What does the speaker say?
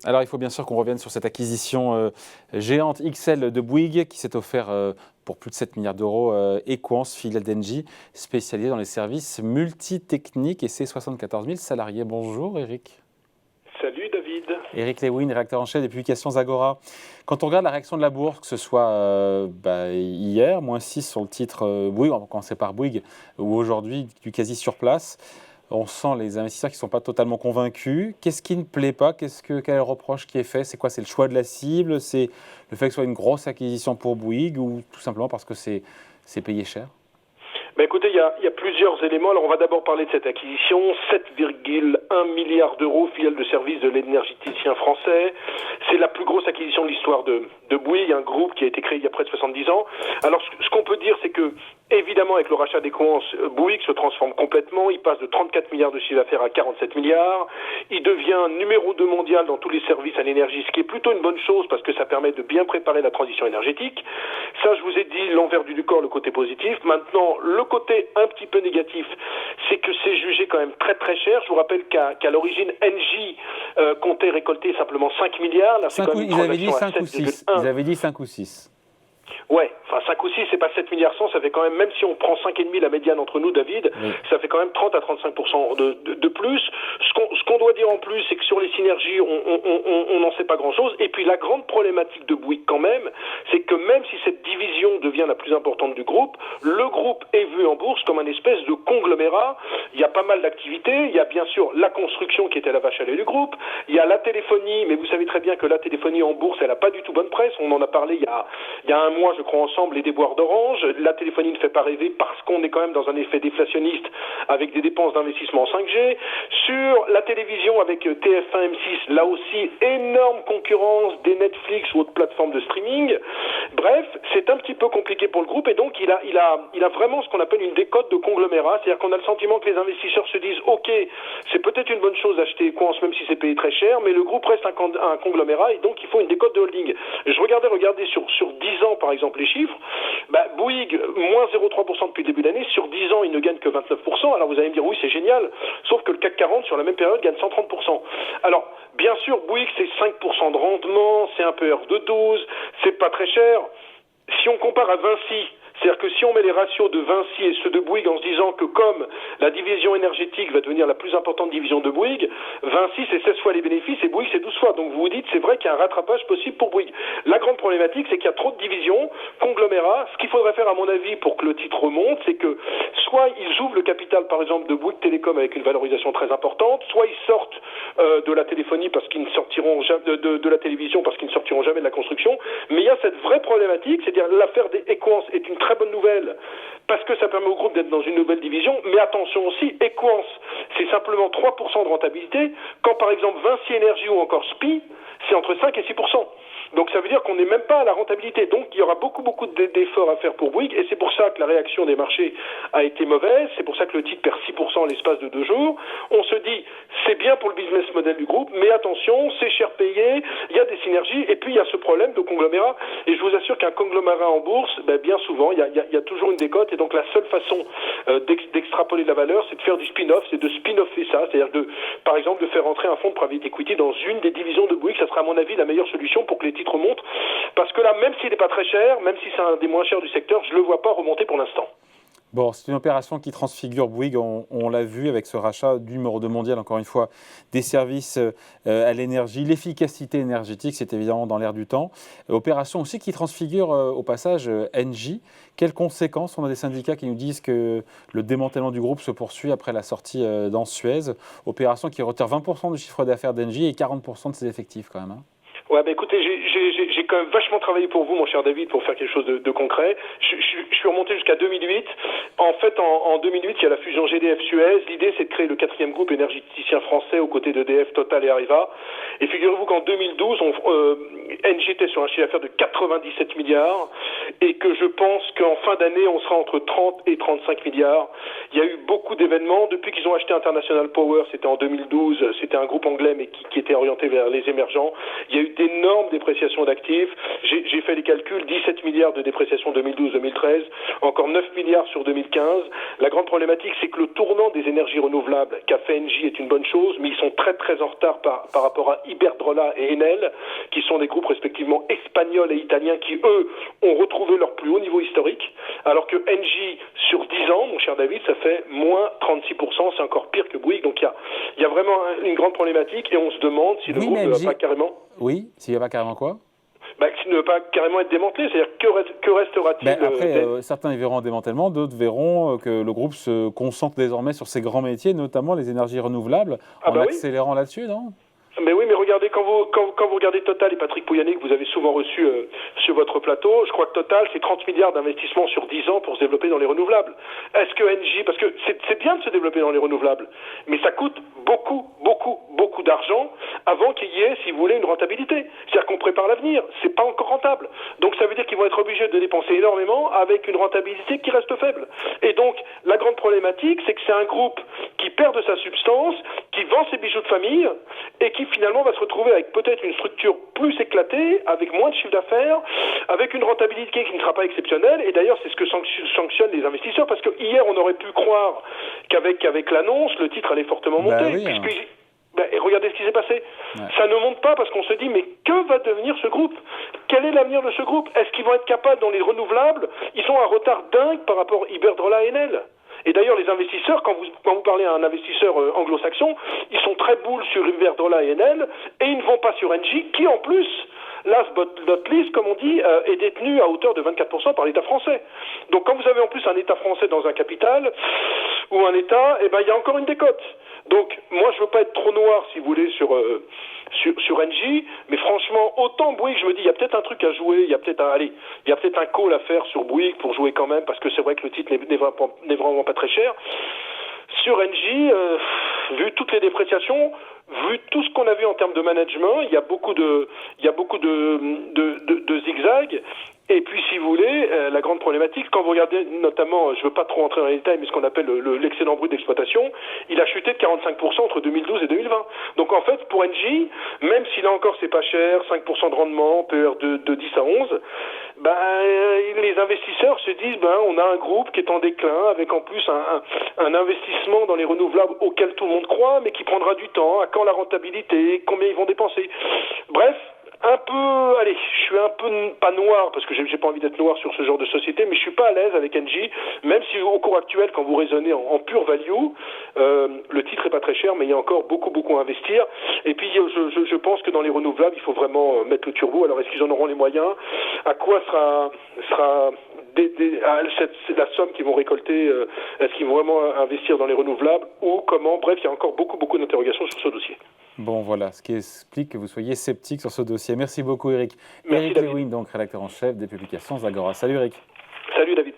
Alors, il faut bien sûr qu'on revienne sur cette acquisition géante XL de Bouygues qui s'est offert pour plus de 7 milliards d'euros. Equans, filiale d'Engie, spécialisée dans les services multitechniques et ses 74 000 salariés. Bonjour Eric. Salut David. Eric Lewin, rédacteur en chef des publications Agora. Quand on regarde la réaction de la bourse, que ce soit hier, -6 sur le titre Bouygues, on va commencer par Bouygues, ou aujourd'hui du quasi sur place, on sent les investisseurs qui ne sont pas totalement convaincus. Qu'est-ce qui ne plaît pas? Quel reproche qui est fait? C'est quoi? C'est le choix de la cible? C'est le fait que ce soit une grosse acquisition pour Bouygues ou tout simplement parce que c'est payé cher? Écoutez, il y a plusieurs éléments. Alors on va d'abord parler de cette acquisition, 7,1 milliards d'euros, filiale de service de l'énergéticien français. C'est la plus grosse acquisition de l'histoire de Bouygues, un groupe qui a été créé il y a près de 70 ans. Alors ce qu'on peut dire, c'est que évidemment, avec le rachat d'Equans, Bouygues se transforme complètement. Il passe de 34 milliards de chiffre d'affaires à 47 milliards. Il devient numéro 2 mondial dans tous les services à l'énergie, ce qui est plutôt une bonne chose parce que ça permet de bien préparer la transition énergétique. Ça, je vous ai dit l'envers du décor, le côté positif. Maintenant, le côté un petit peu négatif, c'est que c'est jugé quand même très très cher. Je vous rappelle qu'à l'origine, Engie comptait récolter simplement 5 milliards. Là, ils avaient dit 5 ou 6. Ils avaient dit 5 ou 6. Ouais, enfin 5 ou 6, c'est pas 7 milliards 100, ça fait quand même si on prend 5,5 la médiane entre nous, David, ça fait quand même 30 à 35% de plus. Ce qu'on doit dire en plus, c'est que sur les synergies, on n'en sait pas grand-chose. Et puis la grande problématique de Bouygues quand même, c'est que même si cette division devient la plus importante du groupe, le groupe est vu en bourse comme un espèce de conglomérat. Il y a pas mal d'activités, il y a bien sûr la construction qui était la vache à lait du groupe, il y a la téléphonie, mais vous savez très bien que la téléphonie en bourse, elle n'a pas du tout bonne presse. On en a parlé il y a un mois, je crois, ensemble, les déboires d'Orange. La téléphonie ne fait pas rêver parce qu'on est quand même dans un effet déflationniste avec des dépenses d'investissement en 5G. Sur la télévision avec TF1, M6, là aussi, énorme concurrence des Netflix ou autres plateformes de streaming. Bref, c'est un petit peu compliqué pour le groupe et donc il a vraiment ce qu'on appelle une décote de conglomérat. C'est-à-dire qu'on a le sentiment que les investisseurs se disent « Ok, c'est peut-être une bonne chose d'acheter Equans même si c'est payé très cher, mais le groupe reste un conglomérat et donc il faut une décote de holding. » Je regardez sur 10 ans, par exemple, les chiffres. Bouygues, moins 0,3% depuis le début d'année. Sur 10 ans, il ne gagne que 29%. Alors vous allez me dire, oui, c'est génial. Sauf que le CAC 40, sur la même période, gagne 130%. Alors, bien sûr, Bouygues, c'est 5% de rendement, c'est un PR de 12, c'est pas très cher. Si on compare à Vinci, c'est-à-dire que si on met les ratios de Vinci et ceux de Bouygues en se disant que comme la division énergétique va devenir la plus importante division de Bouygues, Vinci c'est 16 fois les bénéfices et Bouygues c'est 12 fois. Donc vous vous dites c'est vrai qu'il y a un rattrapage possible pour Bouygues. La grande problématique c'est qu'il y a trop de divisions, conglomérats. Ce qu'il faudrait faire à mon avis pour que le titre remonte, c'est que soit ils ouvrent le capital par exemple de Bouygues Télécom avec une valorisation très importante, soit ils sortent de la téléphonie parce qu'ils ne sortiront jamais de la télévision parce qu'ils ne sortiront jamais de la construction. Mais il y a cette vraie problématique, c'est-à-dire l'affaire des Equans est une très bonne nouvelle parce que ça permet au groupe d'être dans une nouvelle division, mais attention aussi, Equans, c'est simplement 3% de rentabilité, quand par exemple Vinci Énergie ou encore SPI, c'est entre 5 et 6%. Donc ça veut dire qu'on n'est même pas à la rentabilité. Donc il y aura beaucoup d'efforts à faire pour Bouygues et c'est pour ça que la réaction des marchés a été mauvaise, c'est pour ça que le titre perd 6% en l'espace de 2 jours. On se dit c'est bien pour le business model du groupe, mais attention, c'est cher payé, il y a des synergies et puis il y a ce problème de conglomérat. Et je vous assure qu'un conglomérat en bourse, bien souvent, il y a toujours une décote et donc la seule façon d'extrapoler de la valeur, c'est de faire du spin-off, c'est de spin-offer ça, c'est-à-dire par exemple de faire entrer un fonds de private equity dans une des divisions de Bouygues. Ça sera à mon avis la meilleure solution pour que les titres remontent, parce que là, même s'il n'est pas très cher, même si c'est un des moins chers du secteur, je ne le vois pas remonter pour l'instant. Bon, c'est une opération qui transfigure Bouygues, on l'a vu avec ce rachat du numéro 2 mondial, encore une fois, des services à l'énergie. L'efficacité énergétique, c'est évidemment dans l'air du temps. Opération aussi qui transfigure au passage Engie. Quelles conséquences? On a des syndicats qui nous disent que le démantèlement du groupe se poursuit après la sortie dans Suez. Opération qui retire 20% du chiffre d'affaires d'Engie et 40% de ses effectifs quand même. Ouais, écoutez, j'ai quand même vachement travaillé pour vous, mon cher David, pour faire quelque chose de concret. Je suis remonté jusqu'à 2008. En fait, en 2008, il y a la fusion GDF-Suez. L'idée, c'est de créer le 4e groupe énergéticien français aux côtés d'EDF, Total et Areva. Et figurez-vous qu'en 2012, Engie était sur un chiffre d'affaires de 97 milliards et que je pense qu'en fin d'année, on sera entre 30 et 35 milliards. Il y a eu beaucoup d'événements. Depuis qu'ils ont acheté International Power, c'était en 2012, c'était un groupe anglais mais qui était orienté vers les émergents. Il y a eu d'énormes dépréciations d'actifs. J'ai fait les calculs, 17 milliards de dépréciation 2012-2013, encore 9 milliards sur 2015. La grande problématique, c'est que le tournant des énergies renouvelables qu'a fait Engie est une bonne chose, mais ils sont très très en retard par rapport à Iberdrola et Enel, qui sont des groupes respectivement espagnols et italiens qui, eux, ont retrouvé leur plus haut niveau historique, alors que Engie, sur 10 ans, mon cher David, ça fait moins 36%, c'est encore pire que Bouygues. Donc il y a vraiment une grande problématique et on se demande si le groupe ne va pas carrément... Oui, s'il n'y a pas carrément quoi ? S'il ne va pas carrément être démantelé, c'est-à-dire que restera-t-il après, certains y verront un démantèlement, d'autres verront que le groupe se concentre désormais sur ses grands métiers, notamment les énergies renouvelables, en accélérant là-dessus, non ? Mais oui, mais regardez, quand vous regardez Total et Patrick Pouyanné, que vous avez souvent reçu sur votre plateau, je crois que Total, c'est 30 milliards d'investissements sur 10 ans pour se développer dans les renouvelables. Est-ce que Engie, parce que c'est bien de se développer dans les renouvelables, mais ça coûte beaucoup d'argent avant qu'il y ait, si vous voulez, une rentabilité. C'est-à-dire qu'on prépare l'avenir, c'est pas encore rentable. Donc ça veut dire qu'ils vont être obligés de dépenser énormément avec une rentabilité qui reste faible. Et donc, la grande problématique, c'est que c'est un groupe qui perd de sa substance, qui vend ses bijoux de famille, et qui finalement va se retrouver avec peut-être une structure plus éclatée, avec moins de chiffre d'affaires, avec une rentabilité qui ne sera pas exceptionnelle. Et d'ailleurs, c'est ce que sanctionnent les investisseurs, parce que hier, on aurait pu croire qu'avec l'annonce, le titre allait fortement monter. Et regardez ce qui s'est passé. Ouais. Ça ne monte pas parce qu'on se dit, mais que va devenir ce groupe ? Quel est l'avenir de ce groupe ? Est-ce qu'ils vont être capables dans les renouvelables ? Ils sont à un retard dingue par rapport à Iberdrola et Enel. Et d'ailleurs, les investisseurs, quand vous parlez à un investisseur anglo-saxon, ils sont très boules sur Iberdrola et Enel, et ils ne vont pas sur Engie, qui en plus, last but not least, comme on dit, est détenu à hauteur de 24% par l'État français. Donc quand vous avez en plus un État français dans un capital, ou un État, il y a encore une décote. Donc moi, je veux pas être trop noir, si vous voulez, sur Engie, mais franchement, autant Bouygues, je me dis, il y a peut-être un truc à jouer, il y a peut-être un call à faire sur Bouygues pour jouer quand même, parce que c'est vrai que le titre n'est vraiment pas très cher. Sur Engie, vu toutes les dépréciations, vu tout ce qu'on a vu en termes de management, il y a beaucoup de zigzags. Et puis, si vous voulez, la grande problématique, quand vous regardez notamment, je ne veux pas trop rentrer dans les détails, mais ce qu'on appelle l'excédent brut d'exploitation, il a chuté de 45% entre 2012 et 2020. Donc en fait, pour Engie, même si là encore c'est pas cher, 5% de rendement, PER de 10 à 11, les investisseurs se disent, on a un groupe qui est en déclin, avec en plus un investissement dans les renouvelables auquel tout le monde croit, mais qui prendra du temps, à quand la rentabilité, combien ils vont dépenser. Bref, je suis un peu pas noir, parce que j'ai pas envie d'être noir sur ce genre de société, mais je suis pas à l'aise avec Engie, même si au cours actuel, quand vous raisonnez en pure value, le titre est pas très cher, mais il y a encore beaucoup à investir. Et puis je pense que dans les renouvelables, il faut vraiment mettre le turbo. Alors est-ce qu'ils en auront les moyens ? À quoi sera la somme qu'ils vont récolter? Est-ce qu'ils vont vraiment investir dans les renouvelables ou comment? Bref, il y a encore beaucoup d'interrogations sur ce dossier. Bon, voilà, ce qui explique que vous soyez sceptique sur ce dossier. Merci beaucoup, Eric. Merci, Eric Lewin, donc rédacteur en chef des publications Zagora. Salut, Eric. Salut, David.